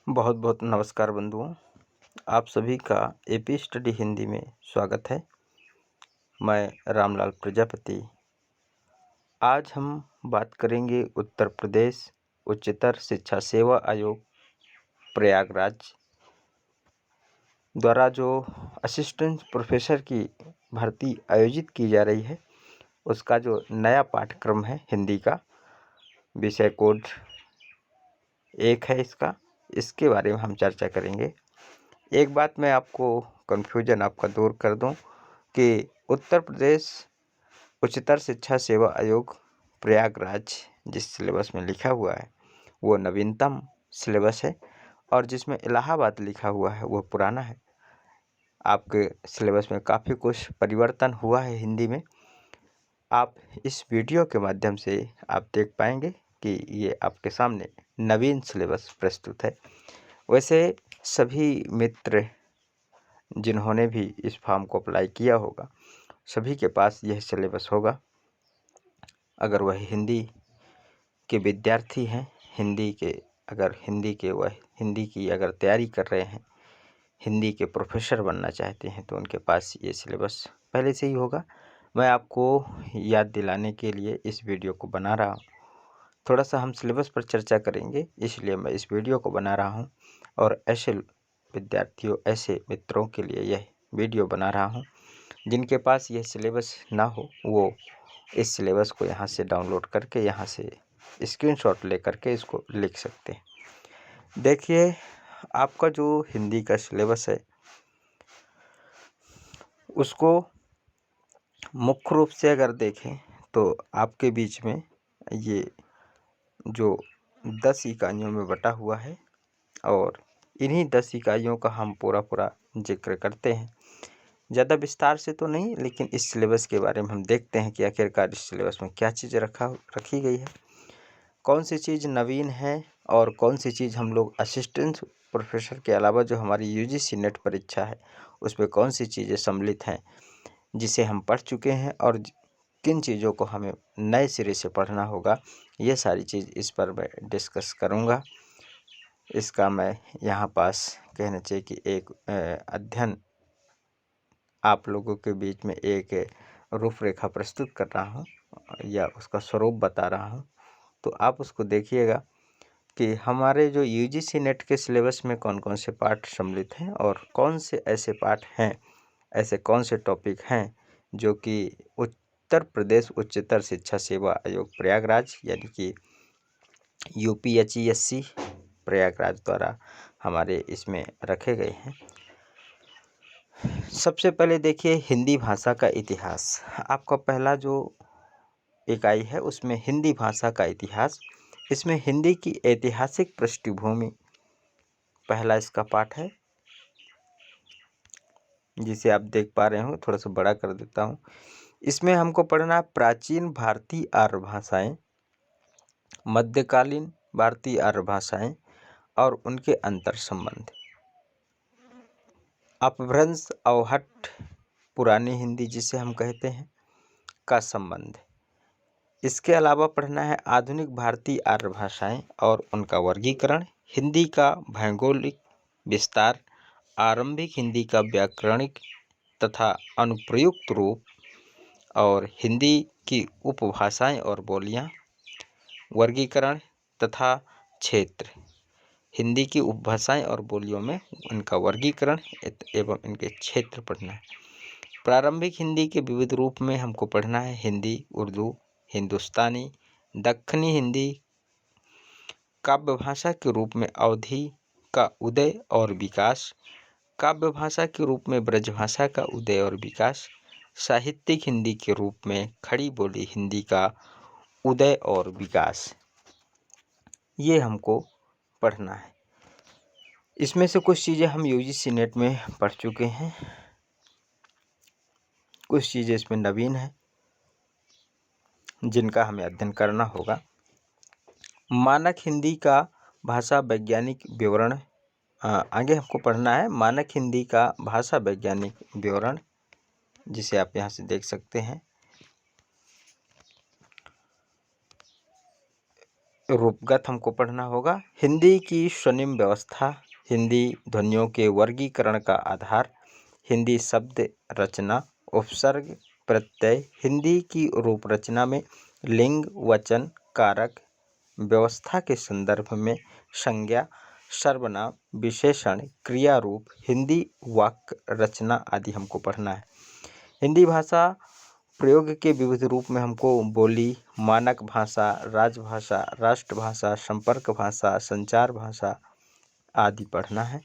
बहुत बहुत नमस्कार बंधुओं, आप सभी का एपी स्टडी हिंदी में स्वागत है। मैं रामलाल प्रजापति। आज हम बात करेंगे उत्तर प्रदेश उच्चतर शिक्षा सेवा आयोग प्रयागराज द्वारा जो असिस्टेंट प्रोफेसर की भर्ती आयोजित की जा रही है, उसका जो नया पाठ्यक्रम है हिंदी का, विषय कोड 1 है इसके बारे में हम चर्चा करेंगे। एक बात मैं आपको कन्फ्यूजन आपका दूर कर दूं कि उत्तर प्रदेश उच्चतर शिक्षा सेवा आयोग प्रयागराज जिस सिलेबस में लिखा हुआ है वो नवीनतम सिलेबस है, और जिसमें इलाहाबाद लिखा हुआ है वो पुराना है। आपके सिलेबस में काफ़ी कुछ परिवर्तन हुआ है हिंदी में। आप इस वीडियो के माध्यम से आप देख पाएंगे कि ये आपके सामने नवीन सिलेबस प्रस्तुत है। वैसे सभी मित्र जिन्होंने भी इस फॉर्म को अप्लाई किया होगा, सभी के पास यह सिलेबस होगा। अगर वह हिंदी के विद्यार्थी हैं, हिंदी की अगर तैयारी कर रहे हैं, हिंदी के प्रोफेसर बनना चाहते हैं, तो उनके पास ये सिलेबस पहले से ही होगा। मैं आपको याद दिलाने के लिए इस वीडियो को बना रहा हूँ। थोड़ा सा हम सिलेबस पर चर्चा करेंगे, इसलिए मैं इस वीडियो को बना रहा हूँ, और ऐसे विद्यार्थियों, ऐसे मित्रों के लिए यह वीडियो बना रहा हूँ जिनके पास यह सिलेबस ना हो, वो इस सिलेबस को यहाँ से डाउनलोड करके, यहाँ से स्क्रीनशॉट ले करके इसको लिख सकते हैं। देखिए, आपका जो हिंदी का सिलेबस है उसको मुख्य रूप से अगर देखें तो आपके बीच में ये जो 10 इकाइयों में बटा हुआ है, और इन्हीं 10 इकाइयों का हम पूरा जिक्र करते हैं। ज़्यादा विस्तार से तो नहीं, लेकिन इस सिलेबस के बारे में हम देखते हैं कि आखिरकार इस सिलेबस में क्या चीज़ रखी गई है, कौन सी चीज़ नवीन है, और कौन सी चीज़ हम लोग असिस्टेंट प्रोफेसर के अलावा जो हमारी यूजीसी नेट परीक्षा है उसमें कौन सी चीज़ें सम्मिलित हैं जिसे हम पढ़ चुके हैं, और किन चीज़ों को हमें नए सिरे से पढ़ना होगा। ये सारी चीज़ इस पर मैं डिस्कस करूँगा। इसका मैं यहाँ पास कहना चाहिए कि एक अध्ययन आप लोगों के बीच में एक रूपरेखा प्रस्तुत कर रहा हूँ या उसका स्वरूप बता रहा हूँ, तो आप उसको देखिएगा कि हमारे जो यूजीसी नेट के सिलेबस में कौन कौन से पाठ सम्मिलित हैं, और कौन से ऐसे पाठ हैं, ऐसे कौन से टॉपिक हैं जो कि उत्तर प्रदेश उच्चतर शिक्षा सेवा आयोग प्रयागराज यानी कि UPHESC प्रयागराज द्वारा हमारे इसमें रखे गए हैं। सबसे पहले देखिए, हिंदी भाषा का इतिहास। आपका पहला जो इकाई है उसमें हिंदी भाषा का इतिहास, इसमें हिंदी की ऐतिहासिक पृष्ठभूमि पहला इसका पाठ है, जिसे आप देख पा रहे हो। थोड़ा सा बड़ा कर देता हूँ। इसमें हमको पढ़ना प्राचीन भारतीय आर्य भाषाएं, मध्यकालीन भारतीय आर्य भाषाएं और उनके अंतर संबंध, अपभ्रंश अवहट्ट पुरानी हिंदी जिसे हम कहते हैं का संबंध। इसके अलावा पढ़ना है आधुनिक भारतीय आर्य भाषाएं और उनका वर्गीकरण, हिंदी का भौगोलिक विस्तार, आरंभिक हिंदी का व्याकरणिक तथा अनुप्रयुक्त रूप, और हिंदी की उपभाषाएं और बोलियां, वर्गीकरण तथा क्षेत्र। हिंदी की उपभाषाएं और बोलियों में उनका वर्गीकरण एवं इनके क्षेत्र पढ़ना है। प्रारंभिक हिंदी के विविध रूप में हमको पढ़ना है हिंदी, उर्दू, हिंदुस्तानी, दक्खनी हिंदी, काव्य भाषा के रूप में अवधी का उदय और विकास, काव्य भाषा के रूप में ब्रजभाषा का उदय और विकास, साहित्यिक हिंदी के रूप में खड़ी बोली हिंदी का उदय और विकास। ये हमको पढ़ना है। इसमें से कुछ चीज़ें हम यूजीसी नेट में पढ़ चुके हैं, कुछ चीज़ें इसमें नवीन हैं जिनका हमें अध्ययन करना होगा। मानक हिंदी का भाषा वैज्ञानिक विवरण, आगे हमको पढ़ना है मानक हिंदी का भाषा वैज्ञानिक विवरण, जिसे आप यहाँ से देख सकते हैं। रूपगत हमको पढ़ना होगा। हिंदी की स्वनिम व्यवस्था, हिंदी ध्वनियों के वर्गीकरण का आधार, हिंदी शब्द रचना, उपसर्ग, प्रत्यय, हिंदी की रूप रचना में लिंग, वचन, कारक, व्यवस्था के संदर्भ में संज्ञा, सर्वनाम, विशेषण, क्रिया रूप, हिंदी वाक्य रचना आदि हमको पढ़ना है। हिंदी भाषा प्रयोग के विविध रूप में हमको बोली, मानक भाषा, राजभाषा, राष्ट्रभाषा, संपर्क भाषा, संचार भाषा आदि पढ़ना है।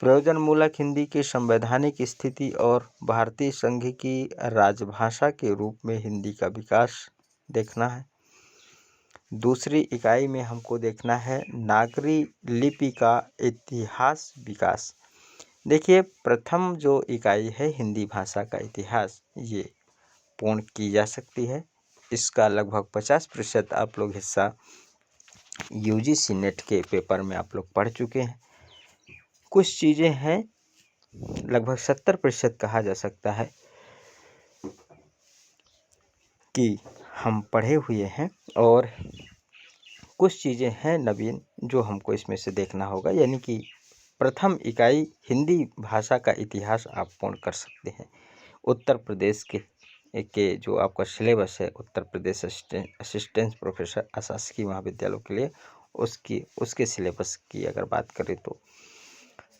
प्रयोजनमूलक हिंदी की संवैधानिक स्थिति और भारतीय संघ की राजभाषा के रूप में हिंदी का विकास देखना है। दूसरी इकाई में हमको देखना है नागरी लिपि का इतिहास विकास। देखिए, प्रथम जो इकाई है हिंदी भाषा का इतिहास, ये पूर्ण की जा सकती है। इसका लगभग 50% आप लोग हिस्सा यूजीसी नेट के पेपर में आप लोग पढ़ चुके हैं। कुछ चीज़ें हैं, लगभग 70% कहा जा सकता है कि हम पढ़े हुए हैं, और कुछ चीज़ें हैं नवीन जो हमको इसमें से देखना होगा। यानी कि प्रथम इकाई हिंदी भाषा का इतिहास आप पूर्ण कर सकते हैं। उत्तर प्रदेश के जो आपका सिलेबस है, उत्तर प्रदेश असिस्टेंट प्रोफेसर अशासकीय महाविद्यालयों के लिए, उसके सिलेबस की अगर बात करें तो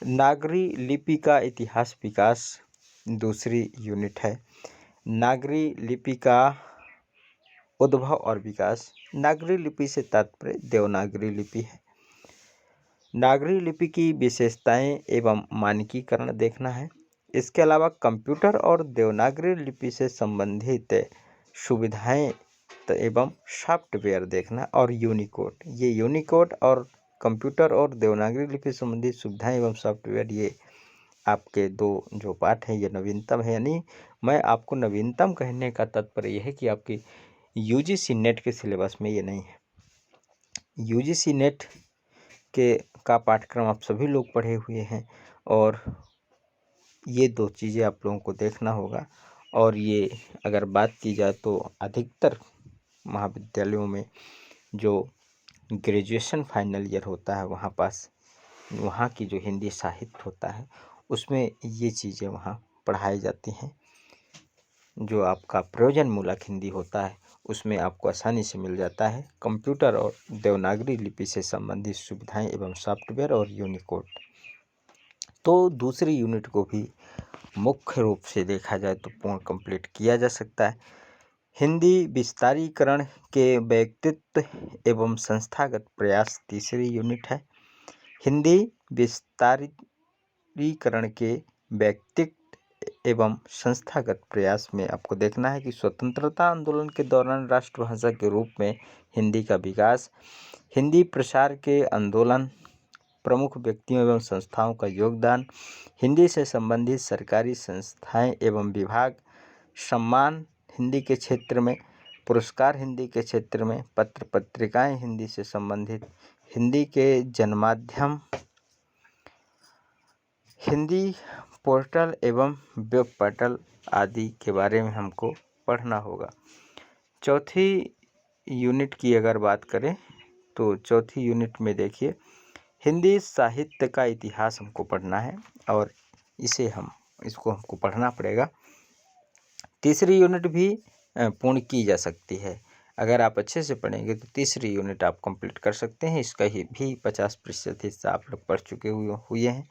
नागरी लिपि का इतिहास विकास दूसरी यूनिट है। नागरी लिपि का उद्भव और विकास। नागरी लिपि से तात्पर्य देवनागरी लिपि है। नागरी लिपि की विशेषताएं एवं मानकीकरण देखना है। इसके अलावा कंप्यूटर और देवनागरी लिपि से संबंधित सुविधाएं एवं सॉफ्टवेयर देखना, और यूनिकोड। ये यूनिकोड और कंप्यूटर और देवनागरी लिपि से संबंधित सुविधाएं एवं सॉफ्टवेयर, ये आपके दो जो पाठ हैं ये नवीनतम है। यानी मैं आपको नवीनतम कहने का तात्पर्य यह है कि आपकी यूजीसी नेट के सिलेबस में ये नहीं है। यूजीसी नेट का पाठ्यक्रम आप सभी लोग पढ़े हुए हैं, और ये दो चीज़ें आप लोगों को देखना होगा। और ये अगर बात की जाए तो अधिकतर महाविद्यालयों में जो ग्रेजुएशन फाइनल ईयर होता है, वहाँ की जो हिंदी साहित्य होता है उसमें ये चीज़ें वहाँ पढ़ाई जाती हैं। जो आपका प्रयोजनमूलक हिंदी होता है उसमें आपको आसानी से मिल जाता है कंप्यूटर और देवनागरी लिपि से संबंधित सुविधाएं एवं सॉफ्टवेयर और यूनिकोड। तो दूसरी यूनिट को भी मुख्य रूप से देखा जाए तो पूर्ण कंप्लीट किया जा सकता है। हिंदी विस्तारीकरण के व्यक्तित्व एवं संस्थागत प्रयास तीसरी यूनिट है। हिंदी विस्तारीकरण के व्यक्तित्व एवं संस्थागत प्रयास में आपको देखना है कि स्वतंत्रता आंदोलन के दौरान राष्ट्रभाषा के रूप में हिंदी का विकास, हिंदी प्रसार के आंदोलन, प्रमुख व्यक्तियों एवं संस्थाओं का योगदान, हिंदी से संबंधित सरकारी संस्थाएं एवं विभाग, सम्मान हिंदी के क्षेत्र में, पुरस्कार हिंदी के क्षेत्र में, पत्र पत्रिकाएं हिंदी से संबंधित, हिंदी के जनमाध्यम, हिंदी पोर्टल एवं वेब पोर्टल आदि के बारे में हमको पढ़ना होगा। चौथी यूनिट की अगर बात करें तो चौथी यूनिट में देखिए हिंदी साहित्य का इतिहास हमको पढ़ना है, और इसको हमको पढ़ना पड़ेगा। तीसरी यूनिट भी पूर्ण की जा सकती है। अगर आप अच्छे से पढ़ेंगे तो तीसरी यूनिट आप कंप्लीट कर सकते हैं। इसका ही भी 50% हिस्सा आप लोग पढ़ चुके हुए हैं।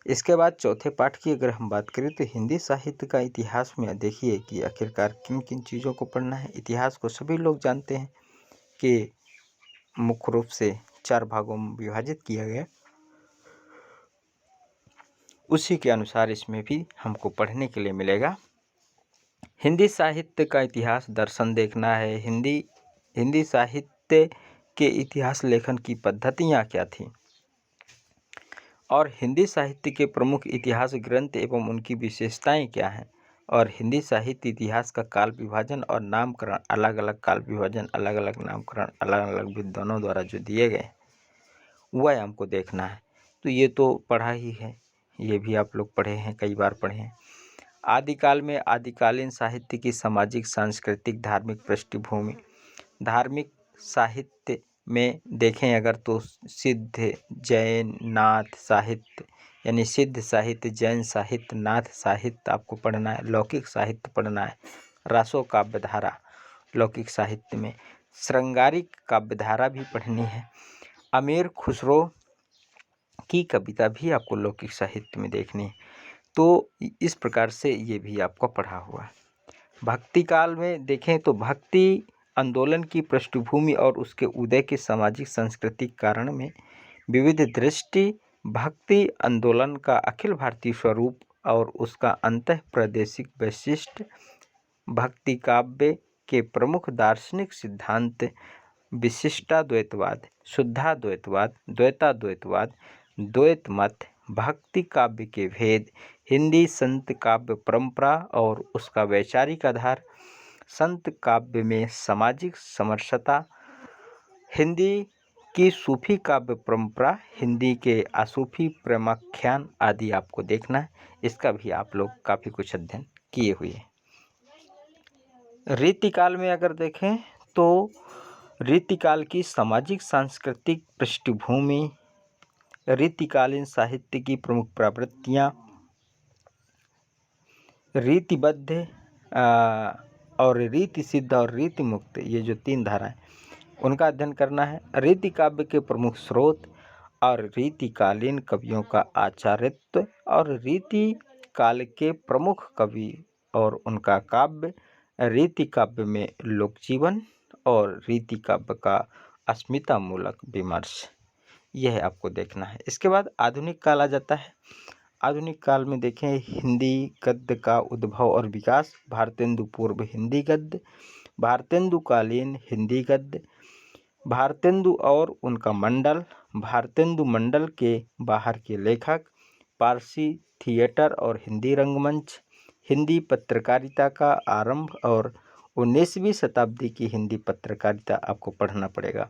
इसके बाद चौथे पाठ की अगर हम बात करें तो हिंदी साहित्य का इतिहास में देखिए कि आखिरकार किन किन चीज़ों को पढ़ना है। इतिहास को सभी लोग जानते हैं कि मुख्य रूप से 4 भागों में विभाजित किया गया, उसी के अनुसार इसमें भी हमको पढ़ने के लिए मिलेगा। हिंदी साहित्य का इतिहास दर्शन देखना है। हिंदी साहित्य के इतिहास लेखन की पद्धतियाँ क्या थीं, और हिंदी साहित्य के प्रमुख इतिहास ग्रंथ एवं उनकी विशेषताएं क्या हैं, और हिंदी साहित्य इतिहास का काल विभाजन और नामकरण, अलग अलग काल विभाजन, अलग अलग नामकरण, अलग अलग विद्वानों द्वारा जो दिए गए वह हमको देखना है। तो ये तो पढ़ा ही है, ये भी आप लोग पढ़े हैं, कई बार पढ़े हैं। आदिकाल में आदिकालीन साहित्य की सामाजिक, सांस्कृतिक, धार्मिक पृष्ठभूमि, धार्मिक साहित्य में देखें अगर तो सिद्ध, जैन, नाथ साहित्य, यानी सिद्ध साहित्य, जैन साहित्य, नाथ साहित्य आपको पढ़ना है। लौकिक साहित्य पढ़ना है। रासो काव्यधारा लौकिक साहित्य में, श्रृंगारिक काव्यधारा भी पढ़नी है। अमीर खुसरो की कविता भी आपको लौकिक साहित्य में देखनी है। तो इस प्रकार से ये भी आपको पढ़ा हुआ है। भक्ति काल में देखें तो भक्ति आंदोलन की पृष्ठभूमि और उसके उदय के सामाजिक सांस्कृतिक कारण में विविध दृष्टि, भक्ति आंदोलन का अखिल भारतीय स्वरूप और उसका अंतः प्रादेशिक वैशिष्ट, भक्ति काव्य के प्रमुख दार्शनिक सिद्धांत, विशिष्टाद्वैतवाद, शुद्धाद्वैतवाद, द्वैताद्वैतवाद, द्वैत मत, भक्ति काव्य के भेद, हिंदी संत काव्य परंपरा और उसका वैचारिक आधार, संत काव्य में सामाजिक समरसता, हिंदी की सूफी काव्य परंपरा, हिंदी के असूफी प्रेमाख्यान आदि आपको देखना है। इसका भी आप लोग काफ़ी कुछ अध्ययन किए हुए हैं। रीतिकाल में अगर देखें तो रीतिकाल की सामाजिक सांस्कृतिक पृष्ठभूमि, रीतिकालीन साहित्य की प्रमुख प्रवृत्तियाँ, रीतिबद्ध और रीति सिद्ध और रीति मुक्त, ये जो तीन धाराएं, उनका अध्ययन करना है। रीति काव्य के प्रमुख स्रोत और रीतिकालीन कवियों का आचार्यत्व और रीति काल के प्रमुख कवि और उनका काव्य, रीति काव्य में लोक जीवन और रीति काव्य का अस्मिता मूलक विमर्श, यह आपको देखना है। इसके बाद आधुनिक काल आ जाता है। आधुनिक काल में देखें हिंदी गद्य का उद्भव और विकास, भारतेंदु पूर्व हिंदी गद्य, भारतेंदु कालीन हिंदी गद्य, भारतेंदु और उनका मंडल, भारतेंदु मंडल के बाहर के लेखक, पारसी थिएटर और हिंदी रंगमंच, हिंदी पत्रकारिता का आरंभ और 19वीं शताब्दी की हिंदी पत्रकारिता आपको पढ़ना पड़ेगा।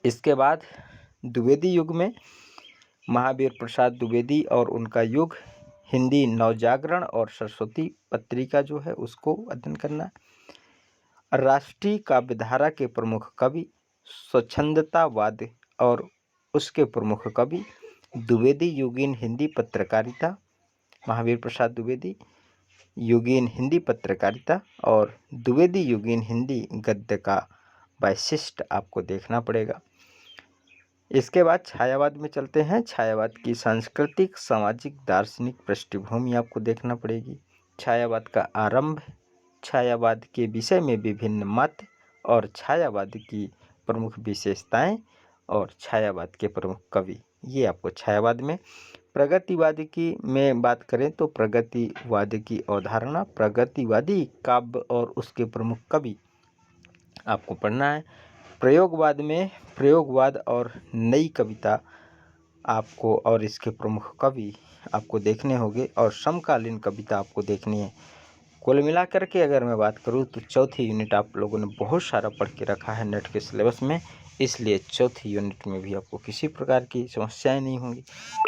इसके बाद द्विवेदी युग में महावीर प्रसाद द्विवेदी और उनका युग, हिंदी नवजागरण और सरस्वती पत्रिका जो है उसको अध्ययन करना। राष्ट्रीय काव्यधारा के प्रमुख कवि, स्वच्छंदतावाद और उसके प्रमुख कवि, द्विवेदी युगीन हिंदी पत्रकारिता, महावीर प्रसाद द्विवेदी युगीन हिंदी पत्रकारिता और द्विवेदी युगीन हिंदी गद्य का वैशिष्ट आपको देखना पड़ेगा। इसके बाद छायावाद में चलते हैं। छायावाद की सांस्कृतिक, सामाजिक, दार्शनिक पृष्ठभूमि आपको देखना पड़ेगी। छायावाद का आरंभ, छायावाद के विषय में विभिन्न मत और छायावाद की प्रमुख विशेषताएं और छायावाद के प्रमुख कवि, ये आपको छायावाद में। प्रगतिवाद की में बात करें तो प्रगतिवाद की अवधारणा, प्रगतिवादी काव्य और उसके प्रमुख कवि आपको पढ़ना है। प्रयोगवाद में प्रयोगवाद और नई कविता आपको और इसके प्रमुख कवि आपको देखने होंगे और समकालीन कविता आपको देखनी है। कुल मिलाकर के अगर मैं बात करूं तो चौथी यूनिट आप लोगों ने बहुत सारा पढ़ के रखा है नेट के सिलेबस में, इसलिए चौथी यूनिट में भी आपको किसी प्रकार की समस्याएं नहीं होंगी।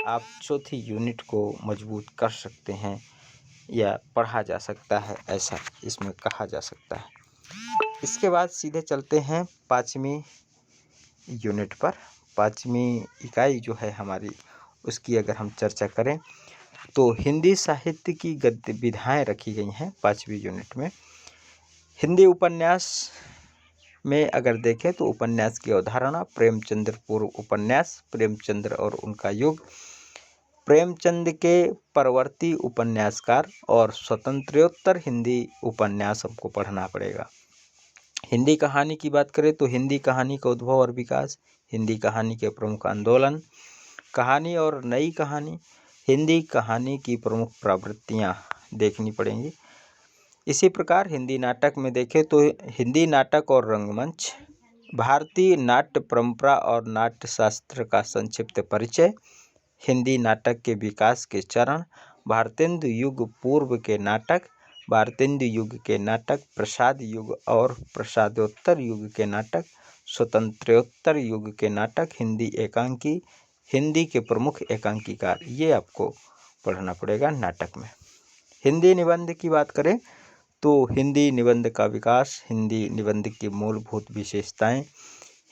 आप चौथी यूनिट को मजबूत कर सकते हैं या पढ़ा जा सकता है, ऐसा इसमें कहा जा सकता है। इसके बाद सीधे चलते हैं पाँचवीं यूनिट पर। पाँचवीं इकाई जो है हमारी, उसकी अगर हम चर्चा करें तो हिंदी साहित्य की गद्य विधाएँ रखी गई हैं पाँचवीं यूनिट में। हिंदी उपन्यास में अगर देखें तो उपन्यास की अवधारणा, प्रेमचंद्र पूर्व उपन्यास, प्रेमचंद्र और उनका युग, प्रेमचंद के परवर्ती उपन्यासकार और स्वतंत्रोत्तर हिंदी उपन्यास हमको पढ़ना पड़ेगा। हिंदी कहानी की बात करें तो हिंदी कहानी का उद्भव और विकास, हिंदी कहानी के प्रमुख आंदोलन, कहानी और नई कहानी, हिंदी कहानी की प्रमुख प्रवृत्तियाँ देखनी पड़ेंगी। इसी प्रकार हिंदी नाटक में देखें तो हिंदी नाटक और रंगमंच, भारतीय नाट्य परंपरा और नाट्य शास्त्र का संक्षिप्त परिचय, हिंदी नाटक के विकास के चरण, भारतेंदु युग पूर्व के नाटक, भारतेंदु युग के नाटक, प्रसाद युग और प्रसादोत्तर युग के नाटक, स्वतंत्रोत्तर युग के नाटक, हिंदी एकांकी, हिंदी के प्रमुख एकांकीकार, ये आपको पढ़ना पड़ेगा नाटक में। हिंदी निबंध की बात करें तो हिंदी निबंध का विकास, हिंदी निबंध की मूलभूत विशेषताएं,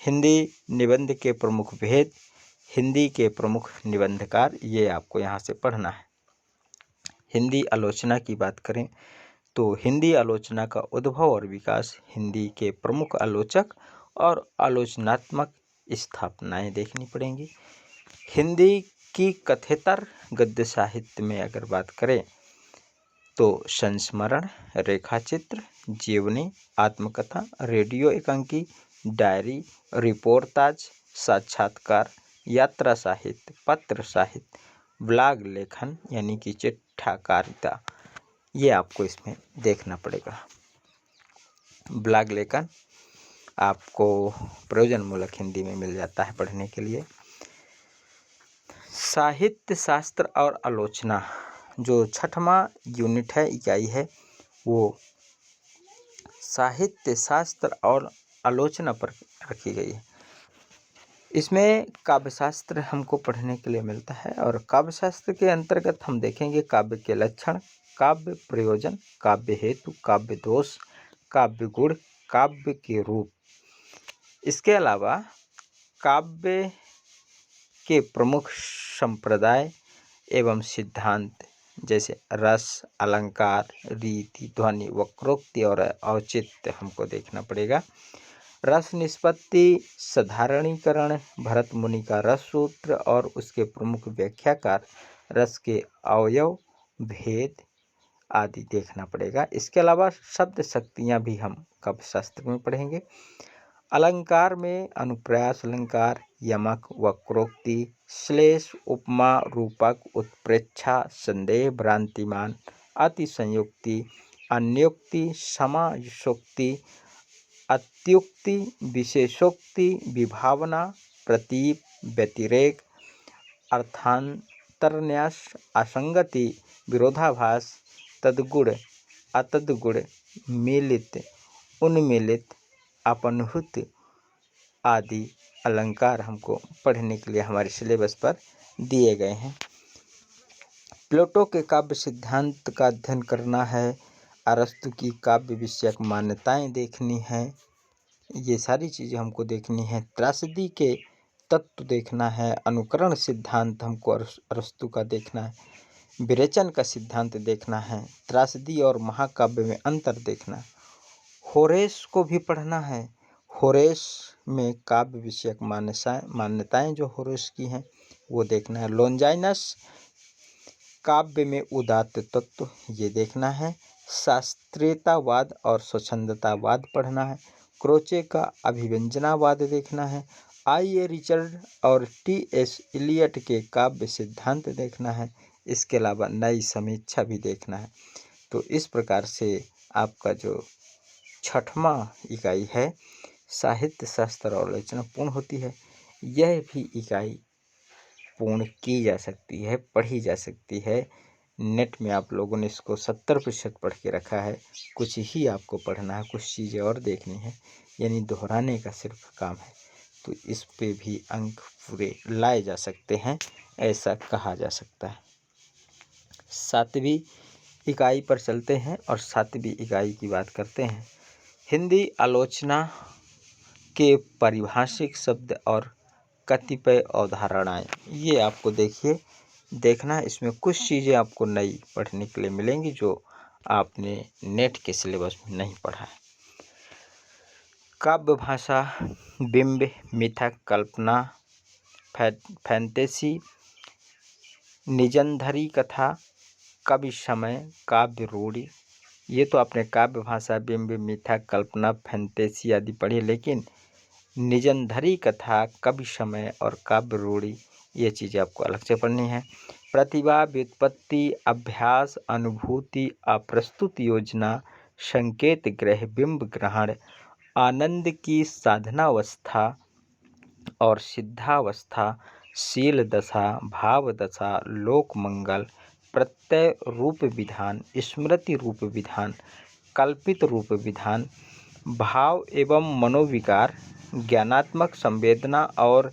हिंदी निबंध के प्रमुख भेद, हिंदी के प्रमुख निबंधकार, ये आपको यहाँ से पढ़ना है। हिंदी आलोचना की बात करें तो हिंदी आलोचना का उद्भव और विकास, हिंदी के प्रमुख आलोचक और आलोचनात्मक स्थापनाएं देखनी पड़ेंगी। हिंदी की कथेतर गद्य साहित्य में अगर बात करें तो संस्मरण, रेखाचित्र, जीवनी, आत्मकथा, रेडियो एकांकी, डायरी, रिपोर्टाज, साक्षात्कार, यात्रा साहित्य, पत्र साहित्य, ब्लॉग लेखन यानी कि चिट्ठाकारिता, ये आपको इसमें देखना पड़ेगा। ब्लॉग लेखन आपको प्रयोजनमूलक हिंदी में मिल जाता है पढ़ने के लिए। साहित्य शास्त्र और आलोचना, जो छठवां यूनिट है, इकाई है, वो साहित्य शास्त्र और आलोचना पर रखी गई है। इसमें काव्यशास्त्र हमको पढ़ने के लिए मिलता है और काव्यशास्त्र के अंतर्गत हम देखेंगे काव्य के लक्षण, काव्य प्रयोजन, काव्य हेतु, काव्य दोष, काव्य गुण, काव्य के रूप। इसके अलावा काव्य के प्रमुख संप्रदाय एवं सिद्धांत जैसे रस, अलंकार, रीति, ध्वनि, वक्रोक्ति और औचित्य हमको देखना पड़ेगा। रस निष्पत्ति, साधारणीकरण, भरत मुनि का रस सूत्र और उसके प्रमुख व्याख्याकार, रस के अवयव, भेद आदि देखना पड़ेगा। इसके अलावा शब्द शक्तियाँ भी हम काव्यशास्त्र में पढ़ेंगे। अलंकार में अनुप्रास अलंकार, यमक, वक्रोक्ति, श्लेष, उपमा, रूपक, उत्प्रेक्षा, संदेह, भ्रांतिमान, अतिसंयुक्ति, अन्योक्ति, समासोक्ति, अत्युक्ति, विशेषोक्ति, विभावना, प्रतीप, व्यतिरेक, अर्थांतरन्यास, असंगति, विरोधाभास, तद्गुण, अतद्गुण, मिलित, उन्मिलित, अपनुहित आदि अलंकार हमको पढ़ने के लिए हमारे सिलेबस पर दिए गए हैं। प्लेटो के काव्य सिद्धांत का अध्ययन करना है, अरस्तु की काव्य विषयक मान्यताएं देखनी हैं, ये सारी चीज़ें हमको देखनी है। त्रासदी के तत्व देखना है, अनुकरण सिद्धांत हमको अरस्तु का देखना है, विरेचन का सिद्धांत देखना है, त्रासदी और महाकाव्य में अंतर देखना है। होरेस को भी पढ़ना है, होरेस में काव्य विषयक मान्यताएं जो होरेस की हैं वो देखना है। लॉन्जाइनस काव्य में उदात्त तत्व, ये देखना है। शास्त्रीयतावाद और स्वच्छंदतावाद पढ़ना है। क्रोचे का अभिव्यंजनावाद देखना है। आई.ए. रिचर्ड और टी.एस. इलियट के काव्य सिद्धांत देखना है। इसके अलावा नई समीक्षा भी देखना है। तो इस प्रकार से आपका जो छठवां इकाई है साहित्य शास्त्र और आलोचना पूर्ण होती है। यह भी इकाई पूर्ण की जा सकती है, पढ़ी जा सकती है। नेट में आप लोगों ने इसको 70% पढ़ के रखा है, कुछ ही आपको पढ़ना है, कुछ चीज़ें और देखनी है, यानी दोहराने का सिर्फ काम है। तो इस पे भी अंक पूरे लाए जा सकते हैं, ऐसा कहा जा सकता है। सातवीं इकाई पर चलते हैं और सातवीं इकाई की बात करते हैं। हिंदी आलोचना के पारिभाषिक शब्द और कतिपय अवधारणाएं, ये आपको देखना है। इसमें कुछ चीज़ें आपको नई पढ़ने के लिए मिलेंगी जो आपने नेट के सिलेबस में नहीं पढ़ा है। काव्य भाषा, बिंब, मिथक, कल्पना, फैंटेसी, निजंधरी कथा, कवि समय, काव्य रूढ़ि, ये तो आपने काव्य भाषा, बिंब, मिथक, कल्पना, फैंटेसी आदि पढ़ी, लेकिन निजंधरी कथा, कवि समय और काव्य रूढ़ि, ये चीज़ें आपको अलग से पढ़नी है। प्रतिभा, व्युत्पत्ति, अभ्यास, अनुभूति, अप्रस्तुत योजना, संकेत ग्रह, बिंब ग्रहण, आनंद की साधनावस्था और सिद्धावस्था, शील दशा, भाव दशा, लोक मंगल, प्रत्यय रूप विधान, स्मृति रूप विधान, कल्पित रूप विधान, भाव एवं मनोविकार, ज्ञानात्मक संवेदना और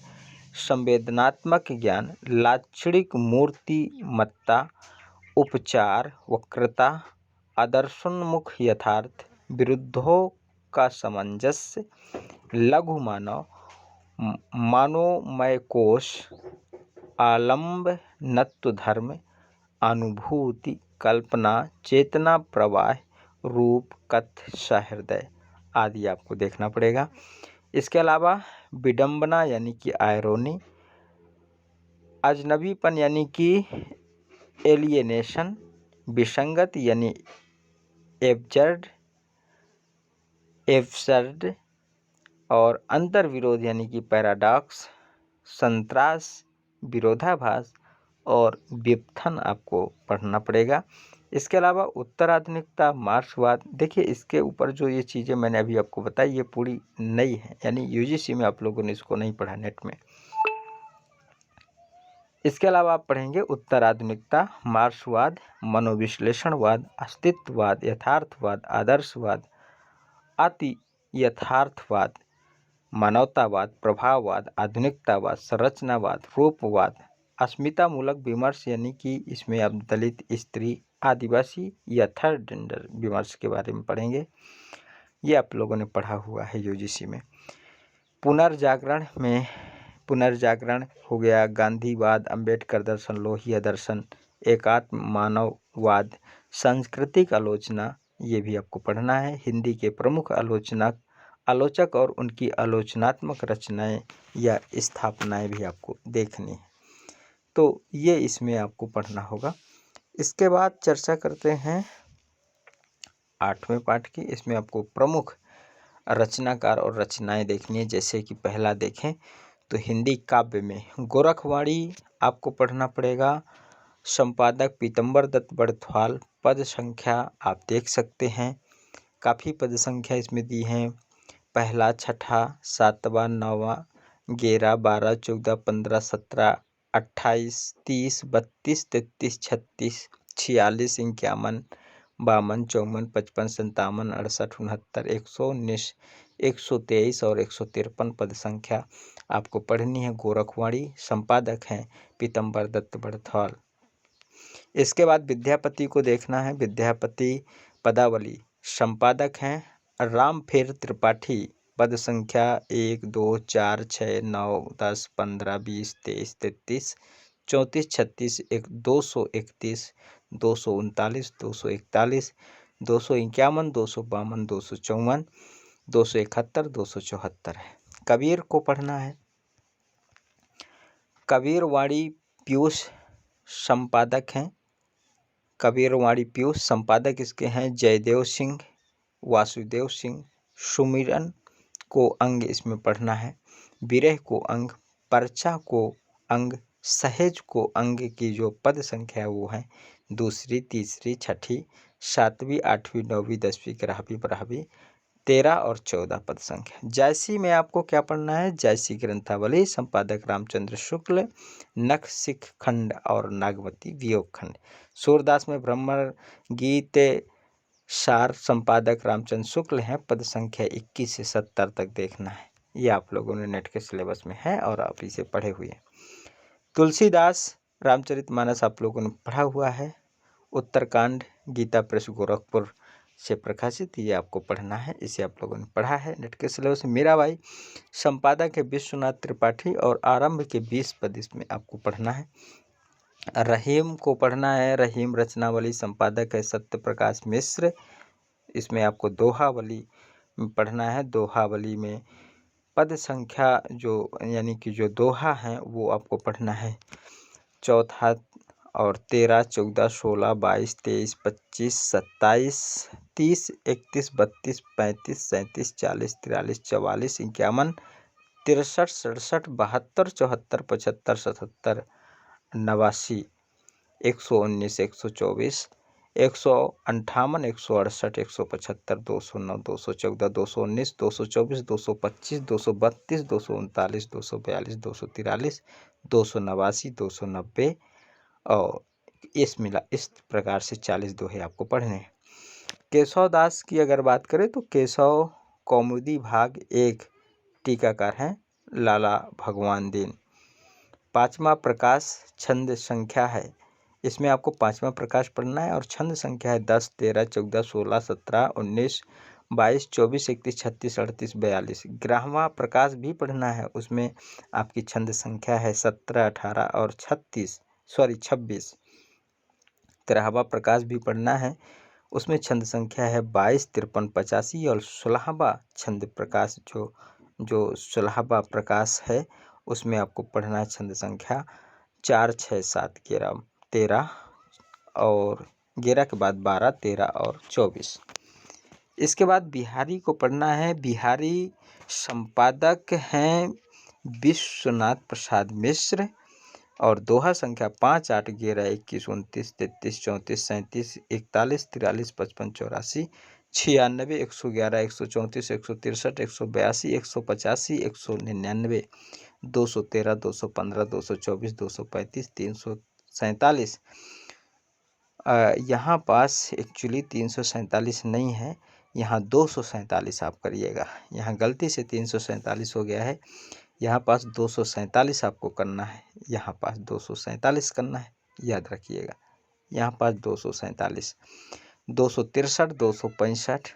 संवेदनात्मक ज्ञान, लाक्षणिक मूर्तिमत्ता, उपचार, वक्रता, आदर्शोन्मुख यथार्थ विरुद्धों का सामंजस्य लघु मानव मानोमय कोश आलम्ब नत्व धर्म अनुभूति कल्पना चेतना प्रवाह रूप कथ सहृदय आदि आपको देखना पड़ेगा। इसके अलावा विडंबना यानी कि आयरोनी, अजनबीपन यानी कि एलियनेशन, विसंगत यानी एब्सर्ड और अंतर्विरोध यानी कि पैराडॉक्स, संत्रास, विरोधाभास और व्युत्थान आपको पढ़ना पड़ेगा। इसके अलावा उत्तराधुनिकता, मार्क्सवाद, देखिए इसके ऊपर जो ये चीज़ें मैंने अभी आपको बताई ये पूरी नई है, यानी यूजीसी में आप लोगों ने इसको नहीं पढ़ा नेट में। इसके अलावा आप पढ़ेंगे उत्तराधुनिकता, मार्क्सवाद, मनोविश्लेषणवाद, अस्तित्ववाद, यथार्थवाद, आदर्शवाद, अति यथार्थवाद, मानवतावाद, प्रभाववाद, आधुनिकतावाद, संरचनावाद, रूपवाद, अस्मितामूलक विमर्श यानी कि इसमें आप दलित, स्त्री, आदिवासी या थर्ड जेंडर विमर्श के बारे में पढ़ेंगे। ये आप लोगों ने पढ़ा हुआ है यूजीसी में। पुनर्जागरण में पुनर्जागरण हो गया, गांधीवाद, अंबेडकर दर्शन, लोहिया दर्शन, एकात्म मानववाद, सांस्कृतिक आलोचना, ये भी आपको पढ़ना है। हिंदी के प्रमुख आलोचक और उनकी आलोचनात्मक रचनाएं या स्थापनाएं भी आपको देखनी है, तो ये इसमें आपको पढ़ना होगा। इसके बाद चर्चा करते हैं 8वें पाठ की। इसमें आपको प्रमुख रचनाकार और रचनाएं देखनी है। जैसे कि पहला देखें तो हिंदी काव्य में गोरखवाणी आपको पढ़ना पड़ेगा। संपादक पीतम्बर दत्त बड़थवाल। पद संख्या आप देख सकते हैं, काफ़ी पद संख्या इसमें दी हैं। पहला, छठा, 7वां, 9वां, 11, 12, 14, 15, 17, 28, 30, 32, 33, 36, 46, 51, 52, 54, 55, 57, 68, 69, 119, 123 और 153 पद संख्या आपको पढ़नी है। गोरखवाणी, संपादक हैं पीतम्बर दत्त बड़थवाल। इसके बाद विद्यापति को देखना है। विद्यापति पदावली, संपादक हैं रामफेर त्रिपाठी। पद संख्या 1, 2, 4, 6, 9, 10, 15, 20, 23, 33, 34, 36, 231, 239, 241, 251, 252, 254, 271, 274 है। कबीर को पढ़ना है। कबीर वाणी पीयूष संपादक हैं। कबीर वाणी पीयूष संपादक इसके हैं जयदेव सिंह, वासुदेव सिंह। सुमिरन को अंग इसमें पढ़ना है। विरह को अंग, पर्चा को अंग, सहेज को अंग की जो पद संख्या है वो है 2, 3, 6, 7, 8, 9, 10, 11, 12, 13 और 14 पद संख्या। जायसी में आपको क्या पढ़ना है? जायसी ग्रंथावली, संपादक रामचंद्र शुक्ल। नख सिख खंड और नागवती वियोग खंड। सूरदास में ब्राह्मण गीत सार, संपादक रामचंद्र शुक्ल हैं। पद संख्या 21 से 70 तक देखना है। ये आप लोगों ने नेट के सिलेबस में है और आप इसे पढ़े हुए हैं। तुलसीदास रामचरितमानस आप लोगों ने पढ़ा हुआ है। उत्तरकांड गीता प्रेस गोरखपुर से प्रकाशित, ये आपको पढ़ना है। इसे आप लोगों ने पढ़ा है नेट के सिलेबस में। मीराबाई संपादक है विश्वनाथ त्रिपाठी और आरंभ के 20 पद इसमें आपको पढ़ना है। रहीम को पढ़ना है। रहीम रचनावली, संपादक है सत्य प्रकाश मिश्र। इसमें आपको दोहावली पढ़ना है। दोहावली में पद संख्या जो यानी कि जो दोहा हैं वो आपको पढ़ना है। चौथा और 13, 14, 16, 22, 23, 25, 27, 30, 31, 32, 35, 37, 40, 43, 44, 51, 63, 67, 72, 74, 75, 77, 89, 119, 124, 158, 168, 175, 209, 214, 219, 224, 225, 232, 239, 242, 243, 289, 290 और इस प्रकार से 40 दोहे आपको पढ़ने हैं। केशव दास की अगर बात करें तो केशव कौमुदी भाग 1 टीकाकार हैं लाला भगवान दीन। 5वां प्रकाश छंद संख्या है इसमें आपको 5वां प्रकाश पढ़ना है और छंद संख्या है 10, 13, 14, 16, 17, 19, 22, 24, 31, 36, 38, 42। 11वां प्रकाश भी पढ़ना है, उसमें आपकी छंद संख्या है 17, 18 और 26। 13वां प्रकाश भी पढ़ना है, उसमें छंद संख्या है 22, 53, 85 और 16वां छंद प्रकाश जो 16वां प्रकाश है उसमें आपको पढ़ना है छंद संख्या 4, 6, 7, 11, 13 और 11 के बाद 12, 13 और 24। इसके बाद बिहारी को पढ़ना है। बिहारी संपादक हैं विश्वनाथ प्रसाद मिश्र और दोहा संख्या 5, 8, 11, 21, 29, 33, 34, 37, 41, 43, 55, 84, 96, 111, 134, 163, 182, 185, 199, 213, 215, 224, 235, 347। यहाँ पास एक्चुअली 347 नहीं है, यहाँ 247 आप करिएगा। यहाँ गलती से 347 हो गया है, यहाँ पास 247 आपको करना है। यहाँ पास 247 करना है, याद रखिएगा। यहाँ पास 247, 263, 265,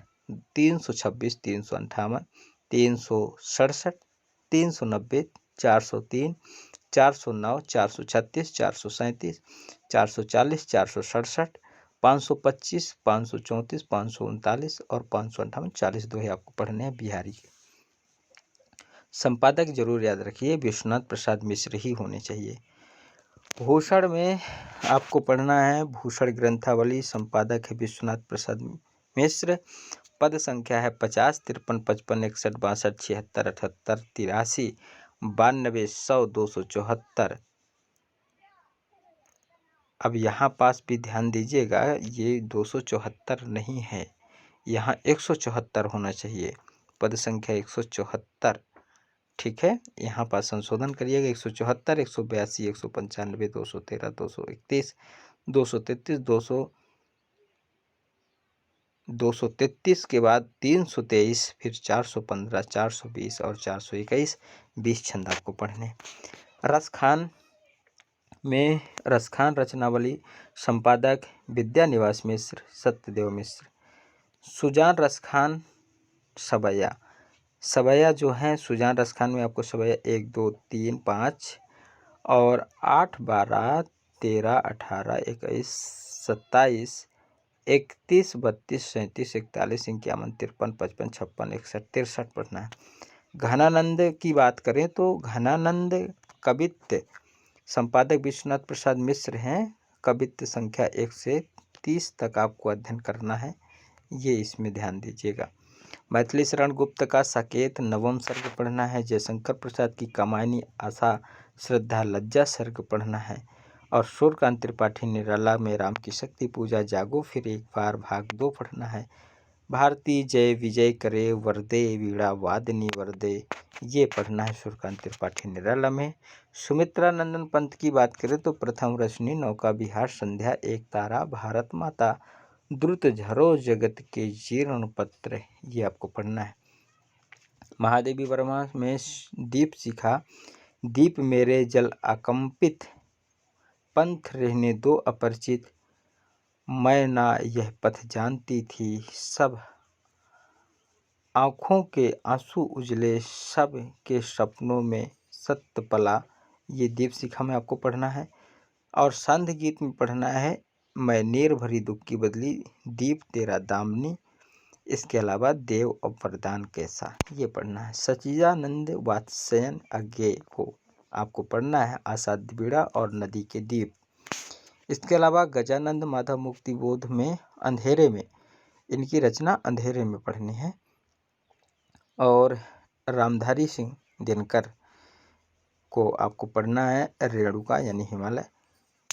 326, 358, 367, 390, 403, 409, 436, 437, 440, 467, 525, 534, 539 और 558, 40 दोहे आपको पढ़ने हैं बिहारी के। संपादक जरूर याद रखिए, विश्वनाथ प्रसाद मिश्र ही होने चाहिए। भूषण में आपको पढ़ना है भूषण ग्रंथावली, संपादक है विश्वनाथ प्रसाद मिश्र। पद संख्या है 50, 53, 55, 61, 62, 76, 78, 83, 92, 100, 274। अब यहाँ पास भी ध्यान दीजिएगा, ये 274 नहीं है, यहाँ 174 होना चाहिए। पद संख्या 174, ठीक है। यहाँ पास संशोधन करिएगा, 174, 182, 195, 213, 231, 233, 233 के बाद 323, फिर 415, 420 और 421, 20 छंद आपको पढ़ने। रसखान में रसखान रचनावली, संपादक विद्यानिवास मिश्र, सत्यदेव मिश्र। सुजान रसखान सवैया, सवैया जो हैं सुजान रसखान में आपको सवैया 1, 2, 3, 5 और 8, 12, 13, 18, 21, 27, 31, 32, 37, 41, 51, 53, 55, 56, 61, 63 पढ़ना है। घनानंद की बात करें तो घनानंद कवित्त संपादक विश्वनाथ प्रसाद मिश्र हैं। कवित्त संख्या 1 से 30 तक आपको अध्ययन करना है, ये इसमें ध्यान दीजिएगा। मैथिली शरण गुप्त का साकेत नवम सर्ग पढ़ना है। जयशंकर प्रसाद की कामायनी आशा श्रद्धा लज्जा सर्ग पढ़ना है। और सूर्यकांत त्रिपाठी निराला में राम की शक्ति पूजा जागो फिर एक बार भाग 2 पढ़ना है। भारती जय विजय करे वरदे वीणा वादनी वरदे, ये पढ़ना है सूर्यकांत त्रिपाठी निराला में। सुमित्रा नंदन पंत की बात करें तो प्रथम रश्मि, नौका विहार, संध्या, एक तारा, भारत माता, द्रुत झरो जगत के जीर्ण पत्र, ये आपको पढ़ना है। महादेवी वर्मा में दीप शिखा, दीप मेरे जल अकंपित, पंथ रहने दो अपरिचित, मैं ना यह पथ जानती थी, सब आँखों के आंसू उजले, सब के सपनों में सत्य पला, ये दीप शिखा में आपको पढ़ना है। और संध गीत में पढ़ना है मैं नीर भरी दुख की बदली, दीप तेरा दामनी, इसके अलावा देव और वरदान कैसा, ये पढ़ना है। सच्चिदानंद वात्स्ययन अज्ञेय को आपको पढ़ना है। आसाध्य बीड़ा और नदी के दीप। इसके अलावा गजानंद माधव मुक्ति बोध में अंधेरे में, इनकी रचना अंधेरे में पढ़नी है। और रामधारी सिंह दिनकर को आपको पढ़ना है रेणुका यानी हिमालय।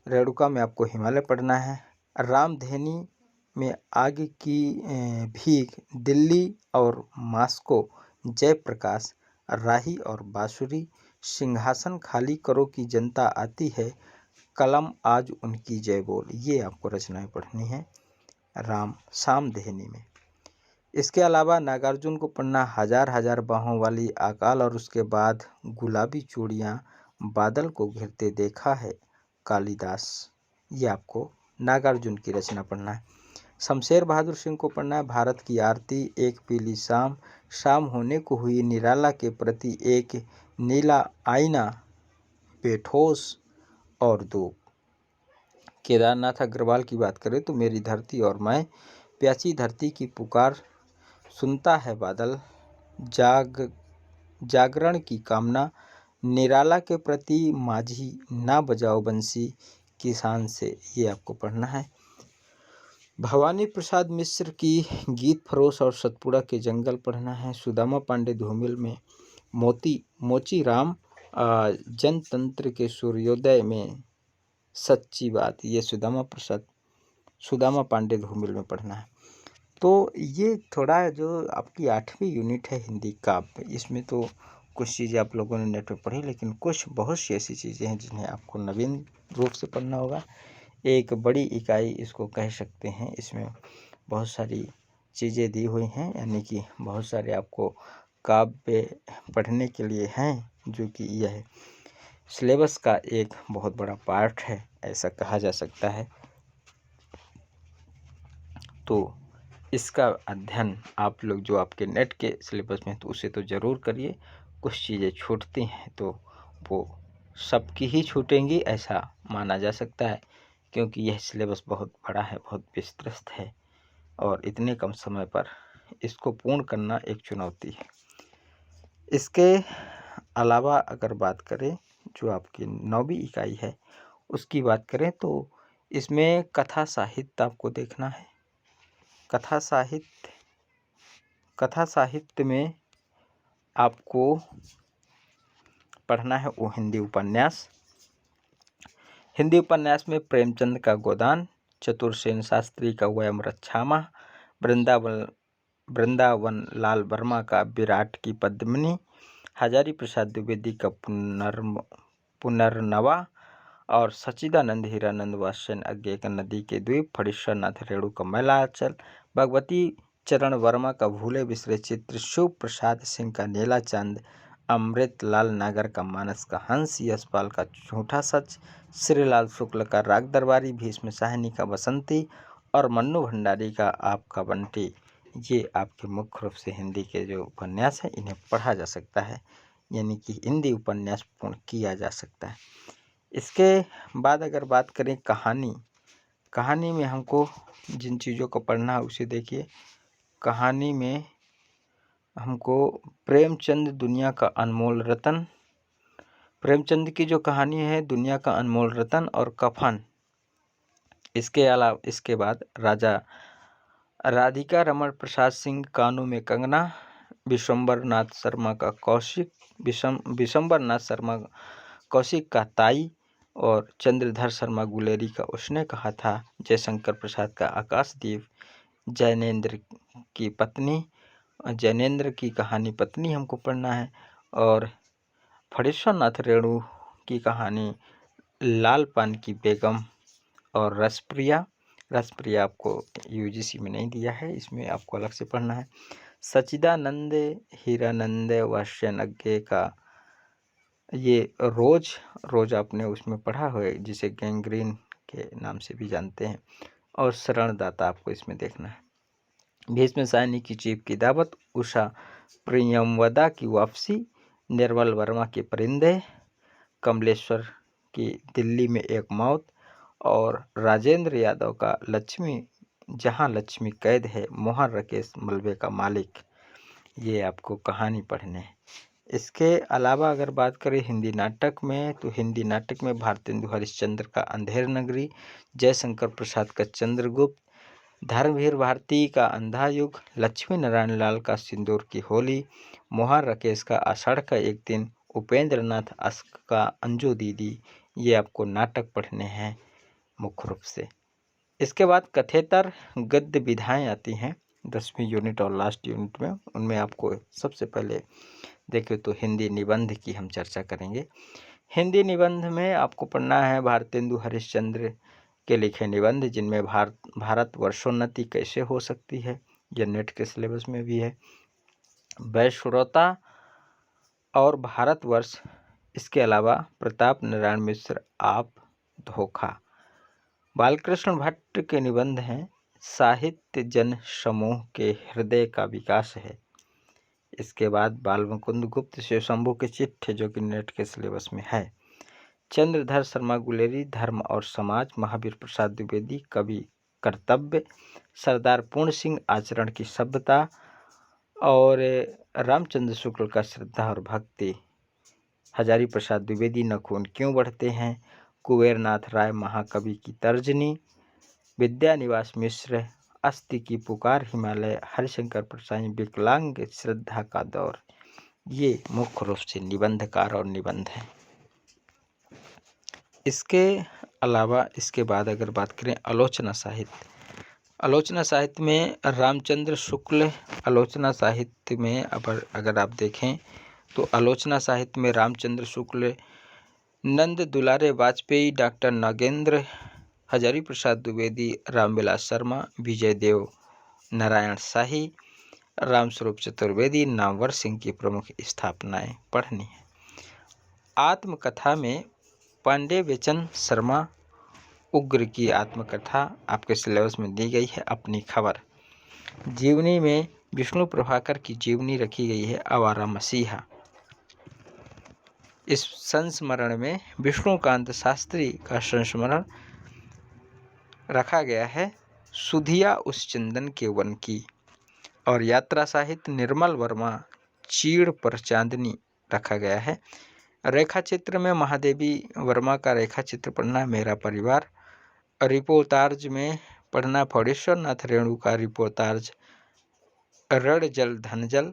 रेणुका में आपको हिमालय पढ़ना है। रामधेनी में आग की भीख, दिल्ली और मास्को, जयप्रकाश, राही और बांसुरी, सिंहासन खाली करो की जनता आती है, कलम आज उनकी जय बोल, ये आपको रचनाएं पढ़नी है राम सामधेनी में। इसके अलावा नागार्जुन को पढ़ना हजार हजार बाहों वाली अकाल, और उसके बाद गुलाबी चूड़ियाँ बादल को घिरते देखा है, कालिदास, ये आपको नागार्जुन की रचना पढ़ना है। शमशेर बहादुर सिंह को पढ़ना है भारत की आरती, एक पीली शाम, शाम होने को हुई निराला के प्रति एक नीला आईना, बेठोस और धूप। केदारनाथ अग्रवाल की बात करें तो मेरी धरती और मैं, प्यासी धरती की पुकार सुनता है बादल, जागरण की कामना, निराला के प्रति माझी ना बजाओ बंसी, किसान से। ये आपको पढ़ना है। भवानी प्रसाद मिश्र की गीत फरोश और सतपुड़ा के जंगल पढ़ना है। सुदामा पांडे धूमिल में मोची राम जनतंत्र के सूर्योदय में सच्ची बात, ये सुदामा पांडे धूमिल में पढ़ना है। तो ये थोड़ा जो आपकी 8वीं यूनिट है हिंदी काव्य, इसमें तो कुछ चीज़ें आप लोगों ने नेट पर पढ़ी, लेकिन कुछ बहुत सी ऐसी चीज़ें हैं जिन्हें आपको नवीन रूप से पढ़ना होगा। एक बड़ी इकाई इसको कह सकते हैं। इसमें बहुत सारी चीज़ें दी हुई हैं, यानी कि बहुत सारे आपको काव्य पढ़ने के लिए हैं, जो कि यह सिलेबस का एक बहुत बड़ा पार्ट है, ऐसा कहा जा सकता है। तो इसका अध्ययन आप लोग जो आपके नेट के सिलेबस में, तो उसे तो ज़रूर करिए। कुछ चीज़ें छूटती हैं तो वो सबकी ही छूटेंगी, ऐसा माना जा सकता है, क्योंकि यह सिलेबस बहुत बड़ा है, बहुत विस्तृत है, और इतने कम समय पर इसको पूर्ण करना एक चुनौती है। इसके अलावा अगर बात करें, जो आपकी 9वीं इकाई है उसकी बात करें, तो इसमें कथा साहित्य आपको देखना है। कथा साहित्य में आपको पढ़ना है वो हिंदी उपन्यास। हिंदी उपन्यास में प्रेमचंद का गोदान, चतुरसेन शास्त्री का वयम्रक्षामा, वृंदावन लाल वर्मा का विराट की पद्मिनी, हजारी प्रसाद द्विवेदी का पुनर्नवा, और सच्चिदानंद हीरानंद वात्स्यन अज्ञे का नदी के द्वीप, फणीश्वर नाथ रेणु का मैलाचल, भगवती चरण वर्मा का भूले बिसरे चित्र, शिव प्रसाद सिंह का नीला चांद, अमृत लाल नागर का मानस का हंस, यशपाल का झूठा सच, श्रीलाल शुक्ल का राग दरबारी, भीष्म साहनी का बसंती, और मन्नू भंडारी का आपका बंटी। ये आपके मुख्य रूप से हिंदी के जो उपन्यास हैं, इन्हें पढ़ा जा सकता है, यानी कि हिंदी उपन्यास पूर्ण किया जा सकता है। इसके बाद अगर बात करें कहानी में हमको जिन चीज़ों को पढ़ना है उसे देखिए। कहानी में हमको प्रेमचंद दुनिया का अनमोल रतन, प्रेमचंद की जो कहानी है दुनिया का अनमोल रतन और कफन, इसके बाद राजा राधिका रमण प्रसाद सिंह कानों में कंगना, विशंबरनाथ शर्मा का कौशिक का ताई, और चंद्रधर शर्मा गुलेरी का उसने कहा था, जयशंकर प्रसाद का आकाशदीप, जैनेन्द्र की कहानी पत्नी हमको पढ़ना है, और फणीश्वर नाथ रेणु की कहानी लाल पान की बेगम, और रसप्रिया आपको यूजीसी में नहीं दिया है, इसमें आपको अलग से पढ़ना है। सच्चिदानंद हीरानंद वात्स्यन अज्ञे का ये रोज आपने उसमें पढ़ा हुआ है, जिसे गैंग्रीन के नाम से भी जानते हैं, और शरणदाता आपको इसमें देखना है। भीष्म साहनी की चीफ की दावत, उषा प्रियमवदा की वापसी, निर्मल वर्मा के परिंदे, कमलेश्वर की दिल्ली में एक मौत, और राजेंद्र यादव का जहां लक्ष्मी कैद है, मोहन राकेश मलबे का मालिक। ये आपको कहानी पढ़ने हैं। इसके अलावा अगर बात करें हिंदी नाटक में, तो हिंदी नाटक में भारतेंदु हरिश्चंद्र का अंधेर नगरी, जयशंकर प्रसाद का चंद्रगुप्त, धर्मवीर भारती का अंधा युग, लक्ष्मी नारायण लाल का सिंदूर की होली, मोहन राकेश का आषाढ़ का एक दिन, उपेंद्र नाथ अस्क का अंजू दीदी। ये आपको नाटक पढ़ने हैं मुख्य रूप से। इसके बाद कथेतर गद्य विधाएं आती हैं 10वीं यूनिट और लास्ट यूनिट में। उनमें आपको सबसे पहले देखिए तो हिंदी निबंध की हम चर्चा करेंगे। हिंदी निबंध में आपको पढ़ना है भारतेंदु हरिश्चंद्र के लिखे निबंध, जिनमें भारत वर्षोन्नति कैसे हो सकती है, यह नेट के सिलेबस में भी है। वैश्वरता और भारतवर्ष, इसके अलावा प्रताप नारायण मिश्र आप धोखा, बालकृष्ण भट्ट के निबंध हैं साहित्य जन समूह के हृदय का विकास है। इसके बाद बाल मुकुंद गुप्त शिव शंभू के चिट्ठे जो कि नेट के सिलेबस में है। चंद्रधर शर्मा गुलेरी धर्म और समाज, महावीर प्रसाद द्विवेदी कवि कर्तव्य, सरदार पूर्ण सिंह आचरण की सभ्यता और रामचंद्र शुक्ल का श्रद्धा और भक्ति, हजारी प्रसाद द्विवेदी न खून क्यों बढ़ते हैं, कुबेरनाथ राय महाकवि की तर्जनी, विद्यानिवास मिश्र अस्ति की पुकार, हिमालय हरिशंकर प्रसाई विकलांग श्रद्धा का दौर। ये मुख्य रूप से निबंधकार और निबंध हैं। इसके अलावा इसके बाद अगर बात करें आलोचना साहित्य, आलोचना साहित्य में रामचंद्र शुक्ल, आलोचना साहित्य में अगर आप देखें तो आलोचना साहित्य में रामचंद्र शुक्ल, नंद दुलारे वाजपेयी, डॉक्टर नागेंद्र, हजारी प्रसाद द्विवेदी, रामविलास शर्मा, विजय देव नारायण शाही, रामस्वरूप चतुर्वेदी, नामवर सिंह की प्रमुख स्थापनाएं पढ़नी है। आत्मकथा में पांडे बेचन शर्मा उग्र की आत्मकथा आपके सिलेबस में दी गई है। अपनी खबर जीवनी में विष्णु प्रभाकर की जीवनी रखी गई है। आवारा मसीहा, इस संस्मरण में विष्णुकांत शास्त्री का संस्मरण रखा गया है। सुधिया उस चंदन के वन की, और यात्रा साहित्य निर्मल वर्मा चीड़ पर चांदनी रखा गया है। रेखा चित्र में महादेवी वर्मा का रेखा चित्र पढ़ना मेरा परिवार, रिपोर्टार्ज में पढ़ना फौडेश्वर नाथ रेणु का रिपोर्टार्ज रण जल धन जल।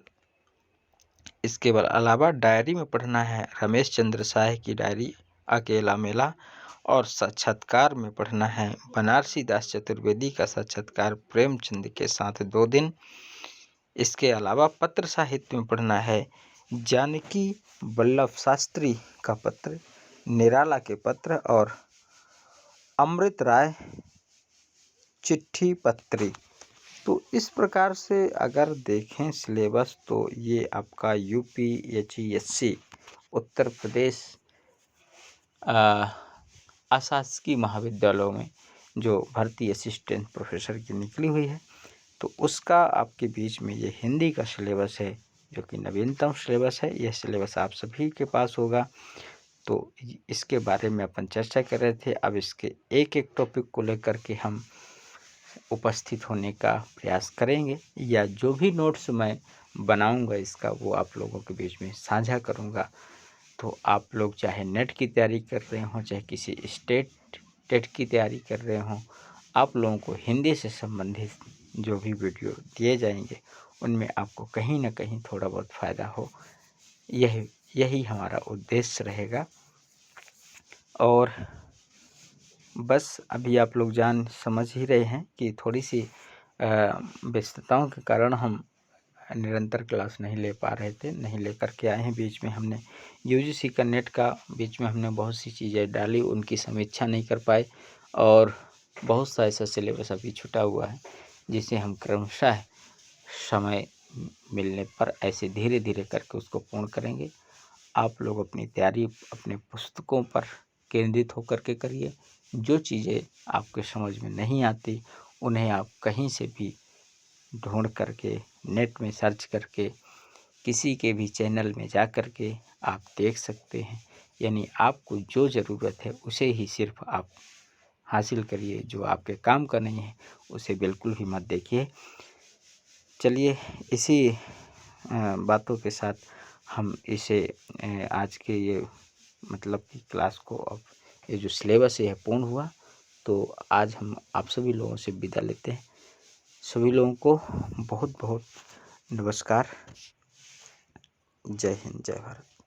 इसके अलावा डायरी में पढ़ना है रमेश चंद्र साह की डायरी अकेला मेला, और साक्षात्कार में पढ़ना है बनारसी दास चतुर्वेदी का साक्षात्कार प्रेमचंद के साथ 2 दिन। इसके अलावा पत्र साहित्य में पढ़ना है जानकी वल्लभ शास्त्री का पत्र, निराला के पत्र और अमृत राय चिट्ठी पत्री। तो इस प्रकार से अगर देखें सिलेबस तो ये आपका UPSC उत्तर प्रदेश अशासकीय महाविद्यालयों में जो भर्ती असिस्टेंट प्रोफेसर की निकली हुई है, तो उसका आपके बीच में ये हिंदी का सिलेबस है जो कि नवीनतम सिलेबस है। यह सिलेबस आप सभी के पास होगा। तो इसके बारे में अपन चर्चा कर रहे थे। अब इसके एक एक टॉपिक को लेकर के हम उपस्थित होने का प्रयास करेंगे, या जो भी नोट्स मैं बनाऊंगा इसका वो आप लोगों के बीच में साझा करूंगा। तो आप लोग चाहे नेट की तैयारी कर रहे हों, चाहे किसी स्टेट टेट की तैयारी कर रहे हों, आप लोगों को हिंदी से संबंधित जो भी वीडियो दिए जाएंगे उनमें आपको कहीं ना कहीं थोड़ा बहुत फ़ायदा हो, यही हमारा उद्देश्य रहेगा। और बस अभी आप लोग जान समझ ही रहे हैं कि थोड़ी सी व्यस्तताओं के कारण हम निरंतर क्लास नहीं ले पा रहे थे, नहीं लेकर के आए हैं। बीच में हमने UGC का नेट का बीच में हमने बहुत सी चीज़ें डाली, उनकी समीक्षा नहीं कर पाए, और बहुत सा ऐसा सिलेबस अभी छूटा हुआ है जिसे हम क्रमशः समय मिलने पर ऐसे धीरे धीरे करके उसको पूर्ण करेंगे। आप लोग अपनी तैयारी अपने पुस्तकों पर केंद्रित होकर के करिए। जो चीज़ें आपके समझ में नहीं आती उन्हें आप कहीं से भी ढूंढ करके नेट में सर्च करके किसी के भी चैनल में जा कर के आप देख सकते हैं। यानी आपको जो ज़रूरत है उसे ही सिर्फ आप हासिल करिए, जो आपके काम का नहीं है उसे बिल्कुल भी मत देखिए। चलिए इसी बातों के साथ हम इसे आज के ये मतलब की क्लास को, अब ये जो सिलेबस है पूर्ण हुआ। तो आज हम आप सभी लोगों से विदा लेते हैं। सभी लोगों को बहुत बहुत नमस्कार। जय हिंद, जय भारत।